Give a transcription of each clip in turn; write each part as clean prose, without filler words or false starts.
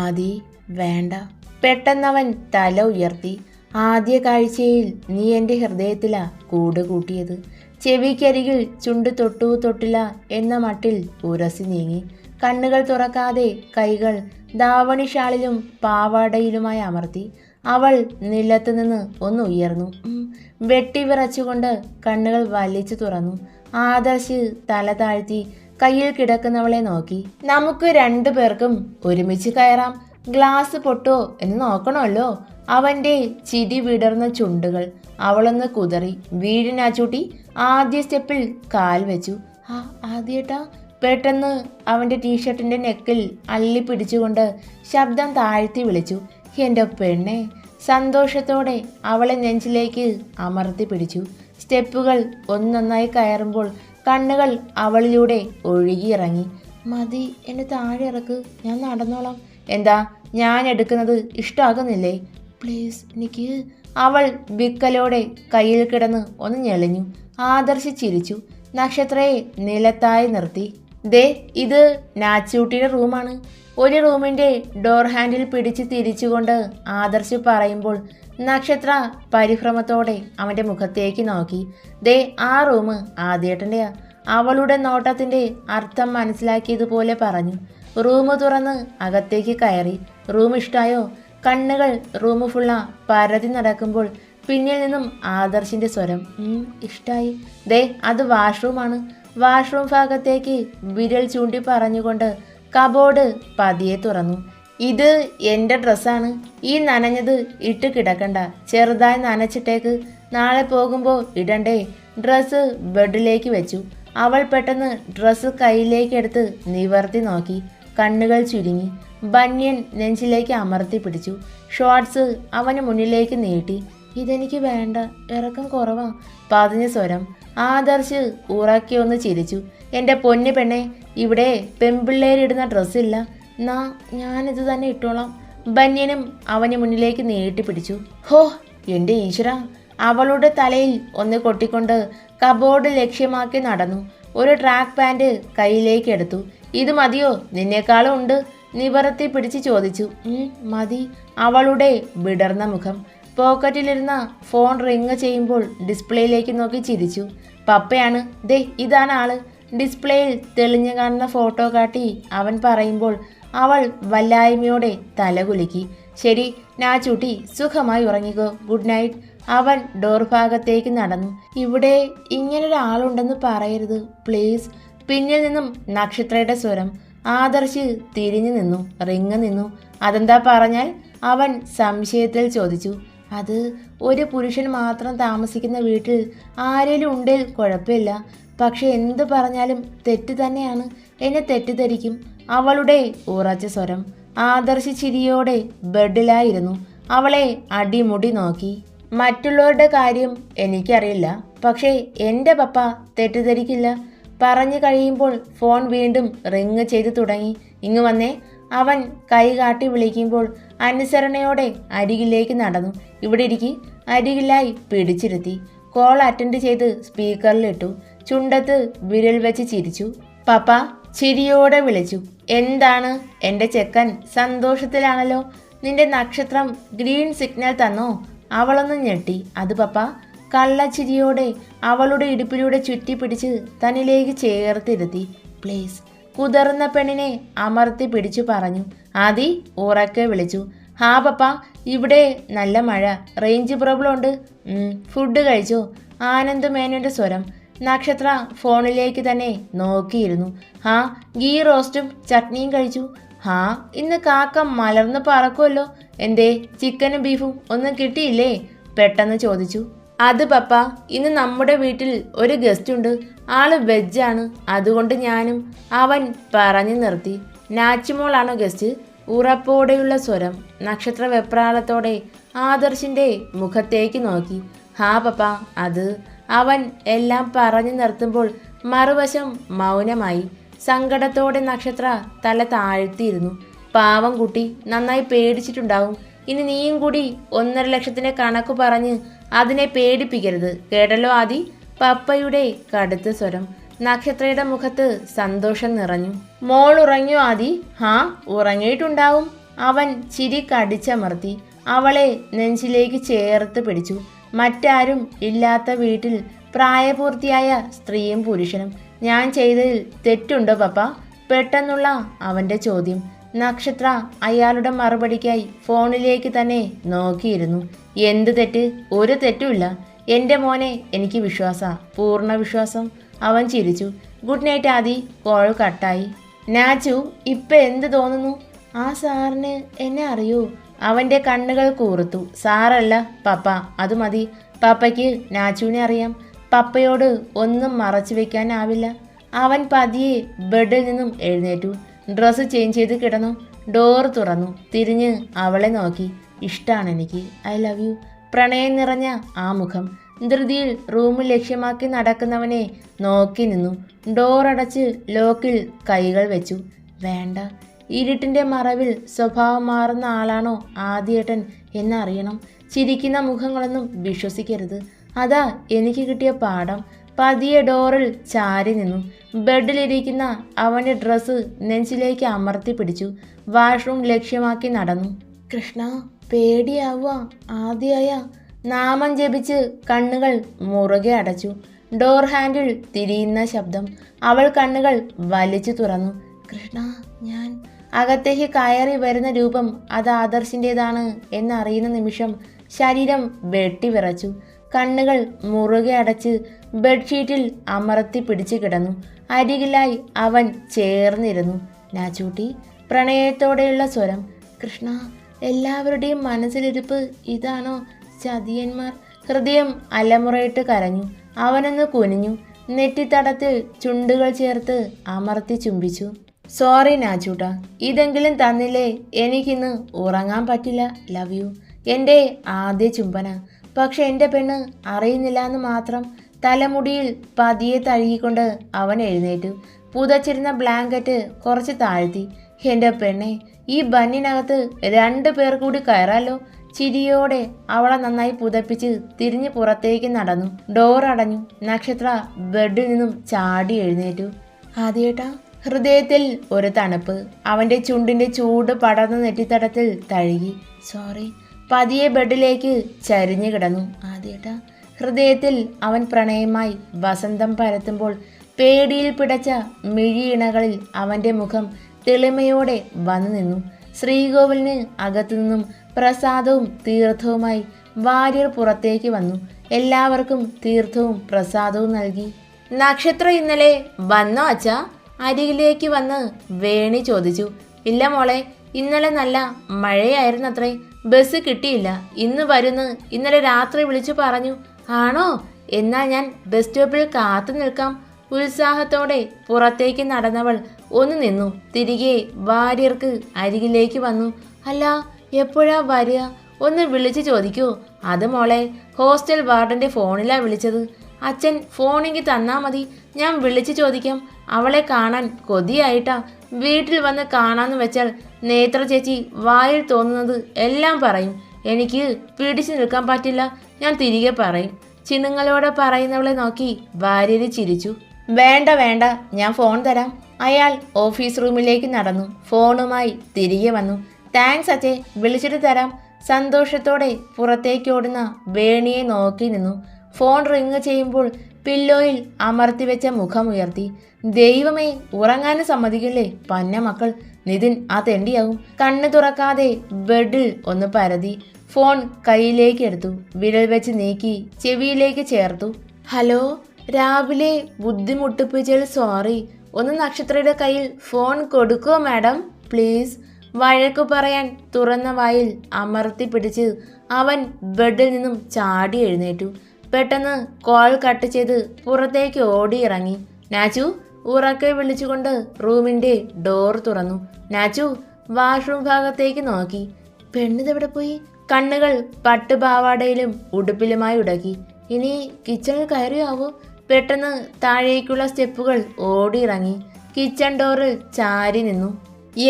ആദി, വേണ്ട. പെട്ടെന്നവൻ തല ഉയർത്തി. ആദ്യ കാഴ്ചയിൽ നീ എൻ്റെ ഹൃദയത്തിലാ കൂട് കൂട്ടിയത്. ചെവിക്കരികിൽ ചുണ്ട് തൊട്ടു തൊട്ടില്ല എന്ന മട്ടിൽ ഉരസി നീങ്ങി. കണ്ണുകൾ തുറക്കാതെ കൈകൾ ദാവണി ഷാളിലും പാവാടയിലുമായി അമർത്തി. അവൾ നിലത്ത് നിന്ന് ഒന്ന് ഉയർന്നു. വെട്ടിവിറച്ചുകൊണ്ട് കണ്ണുകൾ വലിച്ചു തുറന്നു. ആദർശ് തല താഴ്ത്തി കയ്യിൽ കിടക്കുന്നവളെ നോക്കി. നമുക്ക് രണ്ടു പേർക്കും ഒരുമിച്ച് കയറാം. ഗ്ലാസ് പൊട്ടോ എന്ന് നോക്കണമല്ലോ. അവൻ്റെ ചിരി വിടർന്ന ചുണ്ടുകൾ അവളൊന്ന് കുതറി. വീടിനാച്ചൂട്ടി ആദ്യ സ്റ്റെപ്പിൽ കാൽ വെച്ചു. ആദ്യേട്ടാ. പെട്ടെന്ന് അവൻ്റെ ടീഷർട്ടിൻ്റെ നെക്കിൽ അള്ളി പിടിച്ചുകൊണ്ട് ശബ്ദം താഴ്ത്തി വിളിച്ചു. എൻ്റെ പെണ്ണെ. സന്തോഷത്തോടെ അവളെ നെഞ്ചിലേക്ക് അമർത്തി പിടിച്ചു. സ്റ്റെപ്പുകൾ ഒന്നൊന്നായി കയറുമ്പോൾ കണ്ണുകൾ അവളിലൂടെ ഒഴുകിയിറങ്ങി. മതി, എന്നെ താഴെ ഇറക്ക്, ഞാൻ നടന്നോളാം. എന്താ, ഞാൻ എടുക്കുന്നത് ഇഷ്ടമാകുന്നില്ലേ? പ്ലീസ്, എനിക്ക്. അവൾ വിക്കലോടെ കയ്യിൽ കിടന്ന് ഒന്ന് ഞെളിഞ്ഞു. ആദർശ് ചിരിച്ചു. നക്ഷത്രയെ നിലത്തായി നിർത്തി. ദേ, ഇത് നാച്ചൂട്ടിയുടെ റൂമാണ്. ഒരു റൂമിൻ്റെ ഡോർ ഹാൻഡിൽ പിടിച്ച് തിരിച്ചുകൊണ്ട് ആദർശ് പറയുമ്പോൾ നക്ഷത്ര പരിഭ്രമത്തോടെ അവൻ്റെ മുഖത്തേക്ക് നോക്കി. ദേ, ആ റൂം ആദ്യേട്ടൻ്റെയാ. അവളുടെ നോട്ടത്തിൻ്റെ അർത്ഥം മനസ്സിലാക്കിയതുപോലെ പറഞ്ഞു. റൂം തുറന്ന് അകത്തേക്ക് കയറി. റൂം ഇഷ്ടായോ? കണ്ണുകൾ റൂം ഫുള്ള പരതി നടക്കുമ്പോൾ പിന്നിൽ നിന്നും ആദർശിൻ്റെ സ്വരം. ഇഷ്ടായി. ദേ, അത് വാഷ്റൂമാണ്. വാഷ്റൂം ഭാഗത്തേക്ക് വിരൽ ചൂണ്ടി പറഞ്ഞുകൊണ്ട് കബോർഡ് പതിയെ തുറന്നു. ഇത് എൻ്റെ ഡ്രസ്സാണ്. ഈ നനഞ്ഞത് ഇട്ട് കിടക്കണ്ട. ചെറുതായി നനച്ചിട്ടേക്ക്. നാളെ പോകുമ്പോൾ ഇടണ്ടേ. ഡ്രസ്സ് ബെഡിലേക്ക് വെച്ചു. അവൾ പെട്ടെന്ന് ഡ്രസ്സ് കയ്യിലേക്കെടുത്ത് നിവർത്തി നോക്കി. കണ്ണുകൾ ചുരുങ്ങി. ബന്യൻ നെഞ്ചിലേക്ക് അമർത്തി പിടിച്ചു. ഷോർട്സ് അവന് മുന്നിലേക്ക് നീട്ടി. ഇതെനിക്ക് വേണ്ട, ഇറക്കം കുറവാ. പതിഞ്ഞ സ്വരം. ആദർശ് ഉറക്കി ഒന്ന് ചിരിച്ചു. എൻ്റെ പൊന്നു പെണ്ണെ, ഇവിടെ പെൺപിള്ളേരിടുന്ന ഡ്രസ്സില്ല. ഞാനിത് തന്നെ ഇട്ടോളാം. ബന്യനും അവന് മുന്നിലേക്ക് നീട്ടി പിടിച്ചു. ഹോ, എൻ്റെ ഈശ്വര. അവളുടെ തലയിൽ ഒന്ന് കൊട്ടിക്കൊണ്ട് കബോർഡ് ലക്ഷ്യമാക്കി നടന്നു. ഒരു ട്രാക്ക് പാൻറ് കയ്യിലേക്ക് എടുത്തു. ഇത് മതിയോ? നിന്നേക്കാളും ഉണ്ട്. നിവർത്തി പിടിച്ച് ചോദിച്ചു. മതി. അവളുടെ വിടർന്ന മുഖം. പോക്കറ്റിലിരുന്ന ഫോൺ റിങ് ചെയ്യുമ്പോൾ ഡിസ്പ്ലേയിലേക്ക് നോക്കി ചിരിച്ചു. പപ്പയാണ്. ദേ, ഇതാണ് ആള്. ഡിസ്പ്ലേയിൽ തെളിഞ്ഞു കാണുന്ന ഫോട്ടോ കാട്ടി അവൻ പറയുമ്പോൾ അവൾ വല്ലായ്മയോടെ തലകുലുക്കി. ശരി നാച്ചൂട്ടി, സുഖമായി ഉറങ്ങിക്കോ. Good night. അവൻ ഡോർ ഭാഗത്തേക്ക് നടന്നു. ഇവിടെ ഇങ്ങനൊരാളുണ്ടെന്ന് പറയരുത് പ്ലീസ്. പിന്നിൽ നിന്നും നക്ഷത്രയുടെ സ്വരം. ആദർശ് തിരിഞ്ഞു നിന്നു. റിങ് നിന്നു. അതെന്താ പറഞ്ഞാൽ? അവൻ സംശയത്തിൽ ചോദിച്ചു. അത് ഒരു പുരുഷൻ മാത്രം താമസിക്കുന്ന വീട്ടിൽ ആരെങ്കിലും ഉണ്ടേൽ കുഴപ്പമില്ല. പക്ഷെ എന്ത് പറഞ്ഞാലും തെറ്റ് തന്നെയാണ്. എന്നെ തെറ്റിദ്ധരിക്കും. അവളുടെ ഉറച്ച സ്വരം. ആദർശ് ചിരിയോടെ ബെഡിലായിരുന്നു. അവളെ അടിമുടി നോക്കി. മറ്റുള്ളവരുടെ കാര്യം എനിക്കറിയില്ല, പക്ഷേ എൻ്റെ പപ്പ തെറ്റിദ്ധരിക്കില്ല. പറഞ്ഞു കഴിയുമ്പോൾ ഫോൺ വീണ്ടും റിങ് ചെയ്തു തുടങ്ങി. ഇങ്ങ് വന്നേ. അവൻ കൈ കാട്ടി വിളിക്കുമ്പോൾ അനുസരണയോടെ അരികിലേക്ക് നടന്നു. ഇവിടെ ഇരിക്കി. അരികിലായി പിടിച്ചിരുത്തി. കോൾ അറ്റൻഡ് ചെയ്ത് സ്പീക്കറിലിട്ടു. ചുണ്ടത്ത് വിരൽ വെച്ച് ചിരിച്ചു. പപ്പ. ചിരിയോടെ വിളിച്ചു. എന്താണ്? എൻ്റെ ചെക്കൻ സന്തോഷത്തിലാണല്ലോ. നിന്റെ നക്ഷത്രം ഗ്രീൻ സിഗ്നൽ തന്നോ? അവളൊന്ന് ഞെട്ടി. അത് പപ്പ. കള്ളച്ചിരിയോടെ അവളുടെ ഇടുപ്പിലൂടെ ചുറ്റി പിടിച്ച് തന്നിലേക്ക് ചേർത്തിരുത്തി. പ്ലീസ്. കുതിർന്ന പെണ്ണിനെ അമർത്തി പിടിച്ചു പറഞ്ഞു. ആദി ഉറക്കെ വിളിച്ചു. ഹാ പപ്പ, ഇവിടെ നല്ല മഴ. റേഞ്ച് പ്രോബ്ലം ഉണ്ട്. ഫുഡ് കഴിച്ചോ? ആനന്ദ് മേനോൻ്റെ സ്വരം. നക്ഷത്ര ഫോണിലേക്ക് തന്നെ നോക്കിയിരുന്നു. ഹാ, ഗീ റോസ്റ്റും ചട്നിയും കഴിച്ചു. ഹാ, ഇന്ന് കാക്ക മലർന്ന് പറക്കുമല്ലോ. എന്തേ, ചിക്കനും ബീഫും ഒന്നും കിട്ടിയില്ലേ? പെട്ടെന്ന് ചോദിച്ചു. അത് പപ്പ, ഇന്ന് നമ്മുടെ വീട്ടിൽ ഒരു ഗസ്റ്റ് ഉണ്ട്. ആള് വെജാണ്. അതുകൊണ്ട് ഞാനും. അവൻ പറഞ്ഞു നിർത്തി. നാച്ചുമോളാണോ ഗസ്റ്റ്? ഉറപ്പോടെയുള്ള സ്വരം. നക്ഷത്ര വെപ്രാളത്തോടെ ആദർശിൻ്റെ മുഖത്തേക്ക് നോക്കി. ഹാ പപ്പ, അത്. അവൻ എല്ലാം പറഞ്ഞു നിർത്തുമ്പോൾ മറുവശം മൗനമായി. സങ്കടത്തോടെ നക്ഷത്ര തല താഴ്ത്തിയിരുന്നു. പാവം കുട്ടി നന്നായി പേടിച്ചിട്ടുണ്ടാവും. ഇനി നീയും കൂടി 1.5 ലക്ഷത്തിൻ്റെ കണക്ക് പറഞ്ഞ് അതിനെ പേടിപ്പിക്കരുത്, കേട്ടല്ലോ ആദി? പപ്പയുടെ കടുത്ത സ്വരം. നക്ഷത്രയുടെ മുഖത്ത് സന്തോഷം നിറഞ്ഞു. മോൾ ഉറങ്ങിയോ ആദി? ഹാ, ഉറങ്ങിയിട്ടുണ്ടാവും. അവൻ ചിരി കടിച്ചമർത്തി അവളെ നെഞ്ചിലേക്ക് ചേർത്ത് പിടിച്ചു. മറ്റാരും ഇല്ലാത്ത വീട്ടിൽ പ്രായപൂർത്തിയായ സ്ത്രീയും പുരുഷനും. ഞാൻ ചെയ്തതിൽ തെറ്റുണ്ടോ പപ്പ? പെട്ടെന്നുള്ള അവൻ്റെ ചോദ്യം. നക്ഷത്ര അയാളുടെ മറുപടിക്കായി ഫോണിലേക്ക് തന്നെ നോക്കിയിരുന്നു. എന്ത് തെറ്റ്? ഒരു തെറ്റുമില്ല എൻ്റെ മോനെ, എനിക്ക് പൂർണ്ണ വിശ്വാസം. അവൻ ചിരിച്ചു. ഗുഡ് നൈറ്റ് ആദി. കോൾ കട്ടായി. നാച്ചു, ഇപ്പം എന്ത് തോന്നുന്നു? ആ സാറിന് എന്നെ അറിയൂ? അവൻ്റെ കണ്ണുകൾ കൂർത്തു. സാറല്ല പപ്പ, അത് മതി. പപ്പയ്ക്ക് നാച്ചുവിനെ അറിയാം. പപ്പയോട് ഒന്നും മറച്ചു വെക്കാനാവില്ല. അവൻ പതിയെ ബെഡിൽ നിന്നും എഴുന്നേറ്റു. ഡ്രസ്സ് ചേഞ്ച് ചെയ്ത് കിടന്നു. ഡോർ തുറന്നു. തിരിഞ്ഞ് അവളെ നോക്കി. ഇഷ്ടമാണ് എനിക്ക്. I love you. പ്രണയം നിറഞ്ഞ ആ മുഖം. ധൃതിയിൽ റൂമിൽ ലക്ഷ്യമാക്കി നടക്കുന്നവനെ നോക്കി നിന്നു. ഡോർ അടച്ച് ലോക്കിൽ കൈകൾ വെച്ചു. വേണ്ട, ഇരുട്ടിൻ്റെ മറവിൽ സ്വഭാവം മാറുന്ന ആളാണോ ആദ്യേട്ടൻ എന്നറിയണം. ചിരിക്കുന്ന മുഖങ്ങളൊന്നും വിശ്വസിക്കരുത്. അതാ എനിക്ക് കിട്ടിയ പാഠം. പതിയെ ഡോറിൽ ചാരി നിന്നു. ബെഡിലിരിക്കുന്ന അവൻ്റെ ഡ്രസ്സ് നെഞ്ചിലേക്ക് അമർത്തി പിടിച്ചു. വാഷ്റൂം ലക്ഷ്യമാക്കി നടന്നു. കൃഷ്ണ, പേടിയാവുക. ആദ്യായ നാമം ജപിച്ച് കണ്ണുകൾ മുറുകെ അടച്ചു. ഡോർ ഹാൻഡിൽ തിരിയുന്ന ശബ്ദം. അവൾ കണ്ണുകൾ വലിച്ചു തുറന്നു. കൃഷ്ണ, ഞാൻ. അകത്തേക്ക് കയറി വരുന്ന രൂപം അത് ആദർശിൻ്റെതാണ് എന്നറിയുന്ന നിമിഷം ശരീരം വെട്ടിവിറച്ചു. കണ്ണുകൾ മുറുകെ അടച്ച് ബെഡ്ഷീറ്റിൽ അമർത്തി പിടിച്ചു കിടന്നു. അരികിലായി അവൻ ചേർന്നിരുന്നു. നാച്ചൂട്ടി. പ്രണയത്തോടെയുള്ള സ്വരം. കൃഷ്ണ, എല്ലാവരുടെയും മനസ്സിലിരിപ്പ് ഇതാണോ? ചതിയന്മാർ. ഹൃദയം അലമുറയിട്ട് കരഞ്ഞു. അവനൊന്ന് കുനിഞ്ഞു. നെറ്റിത്തടത്തിൽ ചുണ്ടുകൾ ചേർത്ത് അമർത്തി ചുംബിച്ചു. സോറി നാച്ചൂട്ട, ഇതെങ്കിലും തന്നില്ലേ എനിക്കിന്ന് ഉറങ്ങാൻ പറ്റില്ല. Love you. എൻ്റെ ആദ്യ ചുംബന. പക്ഷെ എൻ്റെ പെണ്ണ് അറിയുന്നില്ല എന്ന് മാത്രം. തലമുടിയിൽ പതിയെ തഴുകിക്കൊണ്ട് അവൻ എഴുന്നേറ്റു. പുതച്ചിരുന്ന ബ്ലാങ്കറ്റ് കുറച്ച് താഴ്ത്തി. എൻ്റെ പെണ്ണെ, ഈ ബന്നിനകത്ത് 2 പേർ കൂടി കയറാലോ. ചിരിയോടെ അവളെ നന്നായി പുതപ്പിച്ച് തിരിഞ്ഞ് പുറത്തേക്ക് നടന്നു. ഡോർ അടഞ്ഞു. നക്ഷത്ര ബെഡിൽ നിന്നും ചാടി എഴുന്നേറ്റു. ആദ്യേട്ടാ. ഹൃദയത്തിൽ ഒരു തണുപ്പ്. അവൻ്റെ ചുണ്ടിൻ്റെ ചൂട് പടർന്ന നെറ്റിത്തടത്തിൽ തഴുകി. സോറി. പതിയെ ബെഡിലേക്ക് ചരിഞ്ഞു കിടന്നു. ആദ്യേട്ടാ. ഹൃദയത്തിൽ അവൻ പ്രണയമായി വസന്തം പരത്തുമ്പോൾ പേടിയിൽ പിടച്ച മിഴിയിണകളിൽ അവൻ്റെ മുഖം തെളിമയോടെ വന്നു നിന്നു. ശ്രീകോവിലിന് അകത്തുനിന്നും പ്രസാദവും തീർത്ഥവുമായി വാര്യർ പുറത്തേക്ക് വന്നു. എല്ലാവർക്കും തീർത്ഥവും പ്രസാദവും നൽകി. നക്ഷത്ര ഇന്നലെ വന്നോ അച്ഛാ? അരികിലേക്ക് വന്ന് വേണി ചോദിച്ചു. ഇല്ല മോളെ, ഇന്നലെ നല്ല മഴയായിരുന്നത്രേ. ബസ് കിട്ടിയില്ല. ഇന്ന് വരുന്ന് ഇന്നലെ രാത്രി വിളിച്ചു പറഞ്ഞു. ആണോ? എന്നാൽ ഞാൻ ബസ് സ്റ്റോപ്പിൽ കാത്തു നിൽക്കാം. ഉത്സാഹത്തോടെ പുറത്തേക്ക് നടന്നവൾ ഒന്ന് നിന്നു. തിരികെ വാര്യർക്ക് അരികിലേക്ക് വന്നു. അല്ല, എപ്പോഴാ വരിക? ഒന്ന് വിളിച്ചു ചോദിക്കൂ. അത് മോളെ, ഹോസ്റ്റൽ വാർഡൻ്റെ ഫോണിലാണ് വിളിച്ചത്. അച്ഛൻ ഫോണിങ്ങി തന്നാൽ മതി, ഞാൻ വിളിച്ചു ചോദിക്കാം. അവളെ കാണാൻ കൊതിയായിട്ടാ. വീട്ടിൽ വന്ന് കാണാന്ന് വെച്ചാൽ നേത്ര ചേച്ചി വായിൽ തോന്നുന്നത് എല്ലാം പറയും. എനിക്ക് പിടിച്ചു നിൽക്കാൻ പറ്റില്ല. ഞാൻ തിരികെ പറയും. ചിണുങ്ങളോടെ പറയുന്നവളെ നോക്കി ഭാര്യര് ചിരിച്ചു. വേണ്ട വേണ്ട, ഞാൻ ഫോൺ തരാം. അയാൾ ഓഫീസ് റൂമിലേക്ക് നടന്നു. ഫോണുമായി തിരികെ വന്നു. താങ്ക്സ് അച്ഛേ, വിളിച്ചിട്ട് തരാം. സന്തോഷത്തോടെ പുറത്തേക്ക് ഓടുന്ന വേണിയെ നോക്കി നിന്നു. ഫോൺ റിങ് ചെയ്യുമ്പോൾ പില്ലോയിൽ അമർത്തിവെച്ച മുഖമുയർത്തി. ദൈവമേ, ഉറങ്ങാനും സമ്മതിക്കില്ലേ പന്ന മക്കൾ. നിതിൻ ആ തെണ്ടിയാവും. കണ്ണ് തുറക്കാതെ ബെഡിൽ ഒന്ന് പരതി. ഫോൺ കയ്യിലേക്ക് എടുത്തു. വിരൽ വെച്ച് നീക്കി ചെവിയിലേക്ക് ചേർത്തു. ഹലോ. രാവിലെ ബുദ്ധിമുട്ടിപ്പിച്ചാൽ സോറി. ഒന്ന് നക്ഷത്രയുടെ കയ്യിൽ ഫോൺ കൊടുക്കുമോ മാഡം പ്ലീസ്? വഴക്കു പറയാൻ തുറന്ന വായിൽ അമർത്തി പിടിച്ച് അവൻ ബെഡിൽ നിന്നും ചാടി എഴുന്നേറ്റു. പെട്ടെന്ന് കോൾ കട്ട് ചെയ്ത് പുറത്തേക്ക് ഓടിയിറങ്ങി. നാച്ചു ഉറക്കെ വിളിച്ചുകൊണ്ട് റൂമിൻ്റെ ഡോർ തുറന്നു. നാച്ചു വാഷ്റൂം ഭാഗത്തേക്ക് നോക്കി. പെണ്ണിതെവിടെ പോയി? കണ്ണുകൾ പട്ടുപാവാടയിലും ഉടുപ്പിലുമായി ഉടക്കി. ഇനി കിച്ചണിൽ കയറിയാവോ? പെട്ടെന്ന് താഴേക്കുള്ള സ്റ്റെപ്പുകൾ ഓടിയിറങ്ങി. കിച്ചൺ ഡോറിൽ ചാരി നിന്നു.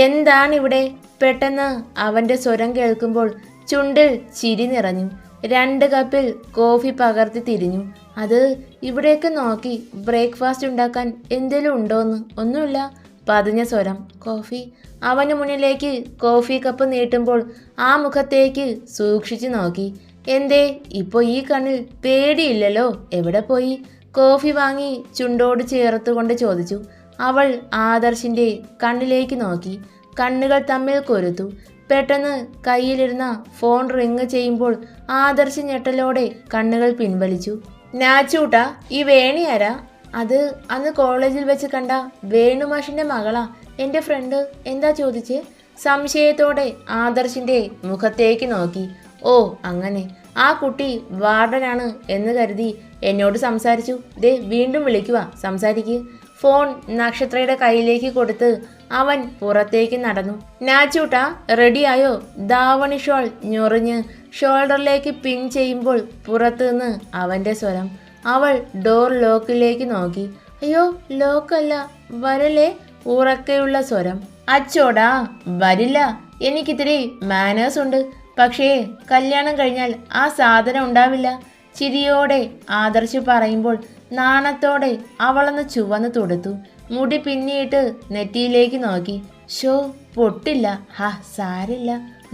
എന്താണിവിടെ? പെട്ടെന്ന് അവൻ്റെ സ്വരം കേൾക്കുമ്പോൾ ചുണ്ടിൽ ചിരി നിറഞ്ഞു. 2 കപ്പിൽ കോഫി പകർത്തി തിരിഞ്ഞു. അത് ഇവിടെയൊക്കെ നോക്കി ബ്രേക്ക്ഫാസ്റ്റ് ഉണ്ടാക്കാൻ എന്തേലും ഉണ്ടോന്ന്. ഒന്നുമില്ല. പതിഞ്ഞ സ്വരം. കോഫി. അവന് മുന്നിലേക്ക് കോഫി കപ്പ് നീട്ടുമ്പോൾ ആ മുഖത്തേക്ക് സൂക്ഷിച്ചു നോക്കി. എന്തേ ഇപ്പോൾ ഈ കണ്ണിൽ പേടിയില്ലല്ലോ? എവിടെ പോയി? കോഫി വാങ്ങി ചുണ്ടോട് ചേർത്തുകൊണ്ട് ചോദിച്ചു. അവൾ ആദർശിൻ്റെ കണ്ണിലേക്ക് നോക്കി. കണ്ണുകൾ തമ്മിൽ കൊരുത്തു. പെട്ടെന്ന് കയ്യിലിരുന്ന ഫോൺ റിങ് ചെയ്യുമ്പോൾ ആദർശ് ഞെട്ടലോടെ കണ്ണുകൾ പിൻവലിച്ചു. നാച്ചൂട്ടാ, ഈ വേണി ആരാ? അത് അന്ന് കോളേജിൽ വെച്ച് കണ്ട വേണുമാഷിൻ്റെ മകളാ, എൻ്റെ ഫ്രണ്ട്. എന്താ ചോദിച്ചേ? സംശയത്തോടെ ആദർശിൻ്റെ മുഖത്തേക്ക് നോക്കി. ഓ അങ്ങനെ, ആ കുട്ടി വാർഡനാണ് എന്ന് കരുതി എന്നോട് സംസാരിച്ചു. ദേ വീണ്ടും വിളിക്കുക, സംസാരിക്കുക. ഫോൺ നക്ഷത്രയുടെ കയ്യിലേക്ക് കൊടുത്ത് അവൻ പുറത്തേക്ക് നടന്നു. നാച്ചൂട്ടാ, റെഡിയായോ? ദാവണി ഷോൾ ഞൊറിഞ്ഞ് ഷോൾഡറിലേക്ക് പിൻ ചെയ്യുമ്പോൾ പുറത്തുനിന്ന് അവൻ്റെ സ്വരം. അവൾ ഡോർ ലോക്കിലേക്ക് നോക്കി. അയ്യോ, ലോക്കല്ല, വരലേ? ഉറക്കെയുള്ള സ്വരം. അച്ചോടാ, വരില്ല. എനിക്കിത്തിരി മാനേഴ്സ് ഉണ്ട്. പക്ഷേ കല്യാണം കഴിഞ്ഞാൽ ആ സാധനം ഉണ്ടാവില്ല. ചിരിയോടെ ആദർശ് പറയുമ്പോൾ നാണത്തോടെ അവളൊന്ന് ചുവന്ന് തൊടുത്തു. മുടി പിന്നിയിട്ട് നെറ്റിയിലേക്ക് നോക്കി. ഷോ, പൊട്ടില്ല. ഹാ, സാരില്ല.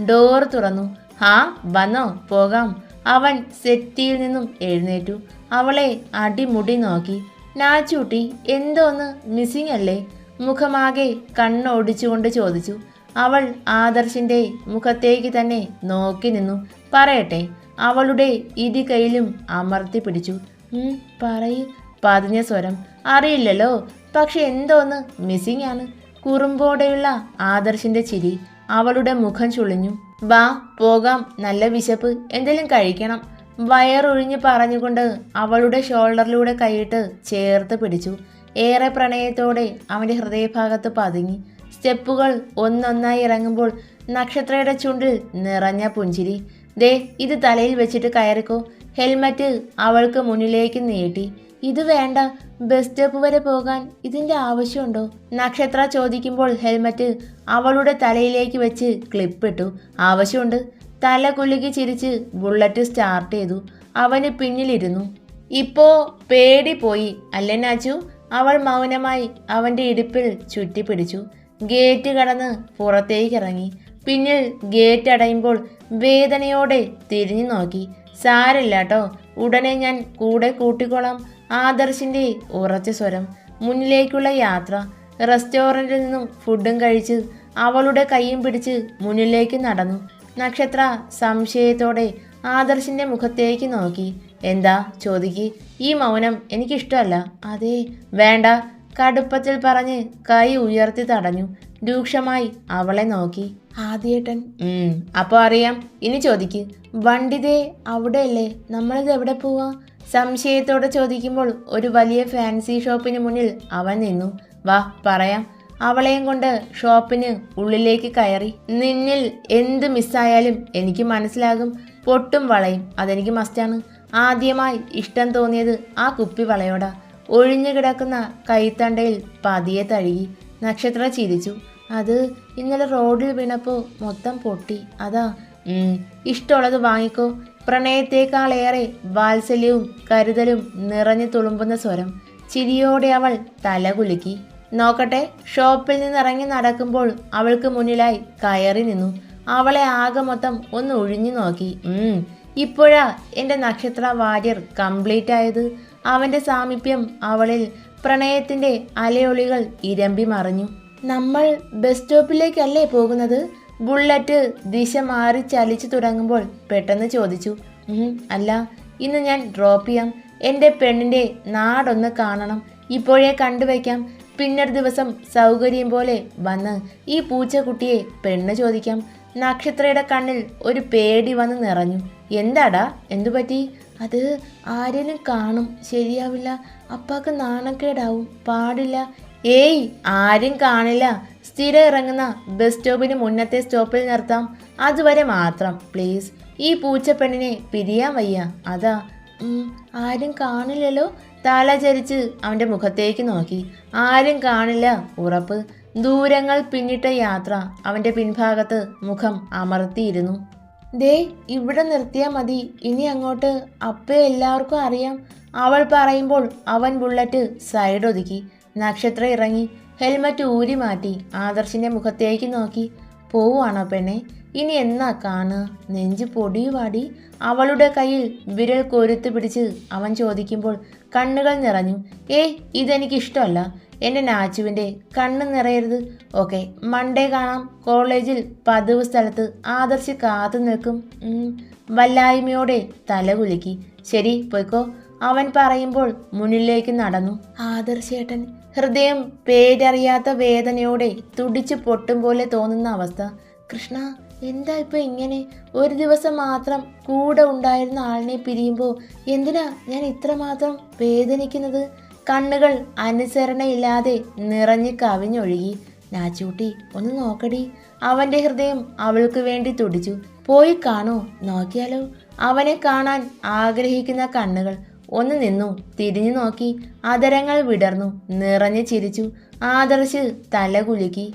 ഡോർ തുറന്നു. ഹാ, വന്നോ, പോകാം. അവൻ സെറ്റിയിൽ നിന്നും എഴുന്നേറ്റു. അവളെ അടിമുടി നോക്കി. നാച്ചൂട്ടി, എന്തോന്ന് മിസ്സിങ് അല്ലേ? മുഖമാകെ കണ്ണോടിച്ചുകൊണ്ട് ചോദിച്ചു. അവൾ ആദർശിൻ്റെ മുഖത്തേക്ക് തന്നെ നോക്കി നിന്നു. പറയട്ടെ? അവളുടെ ഇരു കൈയിലും അമർത്തി പിടിച്ചു. പറയ്. പതിഞ്ഞ സ്വരം. അറിയില്ലല്ലോ, പക്ഷെ എന്തോന്ന് മിസ്സിങ് ആണ്. കുറുമ്പോടെയുള്ള ആദർശിൻ്റെ ചിരി. അവളുടെ മുഖം ചുളിഞ്ഞു. വാ, പോകാം. നല്ല വിശപ്പ്, എന്തെങ്കിലും കഴിക്കണം. വയറൊഴിഞ്ഞ് പറഞ്ഞുകൊണ്ട് അവളുടെ ഷോൾഡറിലൂടെ കൈയിട്ട് ചേർത്ത് പിടിച്ചു. ഏറെ പ്രണയത്തോടെ അവൻ്റെ ഹൃദയഭാഗത്ത് പതുങ്ങി. സ്റ്റെപ്പുകൾ ഒന്നൊന്നായി ഇറങ്ങുമ്പോൾ നക്ഷത്രയുടെ ചുണ്ടിൽ നിറഞ്ഞ പുഞ്ചിരി. ദേ, ഇത് തലയിൽ വെച്ചിട്ട് കയറിക്കോ. ഹെൽമറ്റ് അവൾക്ക് മുന്നിലേക്ക് നീട്ടി. ഇത് വേണ്ട, ബസ് സ്റ്റോപ്പ് വരെ പോകാൻ ഇതിൻ്റെ ആവശ്യമുണ്ടോ? നക്ഷത്ര ചോദിക്കുമ്പോൾ ഹെൽമറ്റ് അവളുടെ തലയിലേക്ക് വെച്ച് ക്ലിപ്പിട്ടു. ആവശ്യമുണ്ട്. തല കുലുക്കി ചിരിച്ച് ബുള്ളറ്റ് സ്റ്റാർട്ട് ചെയ്തു. അവന് പിന്നിലിരുന്നു. ഇപ്പോ പേടി പോയി അല്ലേ നാച്ചു? അവൾ മൗനമായി അവൻ്റെ ഇടുപ്പിൽ ചുറ്റിപ്പിടിച്ചു. ഗേറ്റ് കടന്ന് പുറത്തേക്കിറങ്ങി. പിന്നിൽ ഗേറ്റ് അടയുമ്പോൾ വേദനയോടെ തിരിഞ്ഞു നോക്കി. സാരില്ല കേട്ടോ, ഉടനെ ഞാൻ കൂടെ കൂട്ടിക്കോളാം. ആദർശിൻ്റെ ഉറച്ച സ്വരം. മുന്നിലേക്കുള്ള യാത്ര. റെസ്റ്റോറൻറ്റിൽ നിന്നും ഫുഡും കഴിച്ച് അവളുടെ കൈയും പിടിച്ച് മുന്നിലേക്ക് നടന്നു. നക്ഷത്ര സംശയത്തോടെ ആദർശിൻ്റെ മുഖത്തേക്ക് നോക്കി. എന്താ ചോദിക്ക്. ഈ മൗനം എനിക്കിഷ്ടമല്ല. അതേ, വേണ്ട. കടുപ്പത്തിൽ പറഞ്ഞ് കൈ ഉയർത്തി തടഞ്ഞു. രൂക്ഷമായി അവളെ നോക്കി. ആദ്യേട്ടൻ. അപ്പോൾ അറിയാം. ഇനി ചോദിക്ക്. വണ്ടിതേ അവിടെയല്ലേ? നമ്മളിത് എവിടെ പോവാ? സംശയത്തോടെ ചോദിക്കുമ്പോൾ ഒരു വലിയ ഫാൻസി ഷോപ്പിന് മുന്നിൽ അവൻ നിന്നു. വാ, പറയാം. അവളെയും കൊണ്ട് ഷോപ്പിന് ഉള്ളിലേക്ക് കയറി. നിന്നിൽ എന്ത് മിസ്സായാലും എനിക്ക് മനസ്സിലാകും. പൊട്ടും വളയും അതെനിക്ക് മസ്റ്റാണ്. ആദ്യമായി ഇഷ്ടം തോന്നിയത് ആ കുപ്പി വളയോടാ. ഒഴിഞ്ഞു കിടക്കുന്ന കൈത്തണ്ടയിൽ പതിയെ തഴുകി. നക്ഷത്ര ചിരിച്ചു. അത് ഇന്നലെ റോഡിൽ വീണപ്പോൾ മൊത്തം പൊട്ടി, അതാ. ഇഷ്ടമുള്ളത് വാങ്ങിക്കോ. പ്രണയത്തേക്കാളേറെ വാത്സല്യവും കരുതലും നിറഞ്ഞു തുളുമ്പുന്ന സ്വരം. ചിരിയോടെ അവൾ തല കുലുക്കി. നോക്കട്ടെ. ഷോപ്പിൽ നിന്നിറങ്ങി നടക്കുമ്പോൾ അവൾക്ക് മുന്നിലായി കയറി നിന്നു. അവളെ ആകെ മൊത്തം ഒന്ന് ഒഴിഞ്ഞു നോക്കി. ഇപ്പോഴാ എൻ്റെ നക്ഷത്ര വാര്യർ കംപ്ലീറ്റ് ആയത്. അവൻ്റെ സാമീപ്യം അവളിൽ പ്രണയത്തിൻ്റെ അലയൊളികൾ ഇരമ്പി മറിഞ്ഞു. നമ്മൾ ബസ് സ്റ്റോപ്പിലേക്കല്ലേ പോകുന്നത്? ബുള്ളറ്റ് ദിശ മാറി ചലിച്ചു തുടങ്ങുമ്പോൾ പെട്ടെന്ന് ചോദിച്ചു. അല്ല, ഇന്ന് ഞാൻ ഡ്രോപ്പ് ചെയ്യാം. എൻ്റെ പെണ്ണിൻ്റെ നാടൊന്ന് കാണണം. ഇപ്പോഴേ കണ്ടുവയ്ക്കാം. പിന്നൊരു ദിവസം സൗകര്യം പോലെ വന്ന് ഈ പൂച്ചക്കുട്ടിയെ പെണ്ണ് ചോദിക്കാം. നക്ഷത്രയുടെ കണ്ണിൽ ഒരു പേടി വന്ന് നിറഞ്ഞു. എന്താടാ, എന്തുപറ്റി? അത് ആരെങ്കിലും കാണും, ശരിയാവില്ല. അപ്പാക്ക് നാണക്കേടാവും, പാടില്ല. ഏയ്, ആരും കാണില്ല. സ്ഥിരം ഇറങ്ങുന്ന ബസ് സ്റ്റോപ്പിന് മുന്നത്തെ സ്റ്റോപ്പിൽ നിർത്താം. അതുവരെ മാത്രം പ്ലീസ്. ഈ പൂച്ചപ്പെണ്ണിനെ പിരിയാൻ വയ്യ, അതാ. ആരും കാണില്ലല്ലോ. തല ചരിച്ച് അവൻ്റെ മുഖത്തേക്ക് നോക്കി. ആരും കാണില്ല, ഉറപ്പ്. ദൂരങ്ങൾ പിന്നിട്ട യാത്ര. അവൻ്റെ പിൻഭാഗത്ത് മുഖം അമർത്തിയിരുന്നു. ദേ, ഇവിടെ നിർത്തിയാൽ മതി. ഇനി അങ്ങോട്ട് അപ്പേ എല്ലാവർക്കും അറിയാം. അവൾ പറയുമ്പോൾ അവൻ ബുള്ളറ്റ് സൈഡ് ഒതുക്കി. നക്ഷത്ര ഇറങ്ങി. ഹെൽമറ്റ് ഊരി മാറ്റി ആദർശിൻ്റെ മുഖത്തേക്ക് നോക്കി. പോവുകയാണോ പെണ്ണെ? ഇനി എന്നാ കാണുക? നെഞ്ച് പൊടിയുവാടി. അവളുടെ കയ്യിൽ വിരൽ കൊരുത്ത് പിടിച്ച് അവൻ ചോദിക്കുമ്പോൾ കണ്ണുകൾ നിറഞ്ഞു. ഇതെനിക്കിഷ്ടമല്ല. എൻ്റെ നാച്ചുവിൻ്റെ കണ്ണ് നിറയരുത്. ഓക്കെ, മൺഡേ കാണാം. കോളേജിൽ പതിവ് സ്ഥലത്ത് ആദർശ് കാത്തു നിൽക്കും. വല്ലായ്മയോടെ തല കുലുക്കി. ശരി, പോയിക്കോ, അവൻ പറയുമ്പോൾ മുന്നിലേക്ക് നടന്നു. ആദർശേട്ടൻ. ഹൃദയം പേരറിയാത്ത വേദനയോടെ തുടിച്ചു പൊട്ടും പോലെ തോന്നുന്ന അവസ്ഥ. കൃഷ്ണ, എന്താ ഇപ്പൊ ഇങ്ങനെ? ഒരു ദിവസം മാത്രം കൂടെ ഉണ്ടായിരുന്ന ആളിനെ പിരിയുമ്പോൾ എന്തിനാ ഞാൻ ഇത്രമാത്രം വേദനിക്കുന്നത്? കണ്ണുകൾ അനുസരണയില്ലാതെ നിറഞ്ഞ് കവിഞ്ഞൊഴുകി. നാച്ചൂട്ടി, ഒന്ന് നോക്കടി. അവൻ്റെ ഹൃദയം അവൾക്ക് വേണ്ടി തുടിച്ചു. പോയി കാണോ? നോക്കിയാലോ? അവനെ കാണാൻ ആഗ്രഹിക്കുന്ന കണ്ണുകൾ. ഒന്ന് നിന്നു, തിരിഞ്ഞു നോക്കി. അതരങ്ങൾ വിടർന്നു, നിറഞ്ഞു ചിരിച്ചു. ആദർശ് തല കുലുക്കി.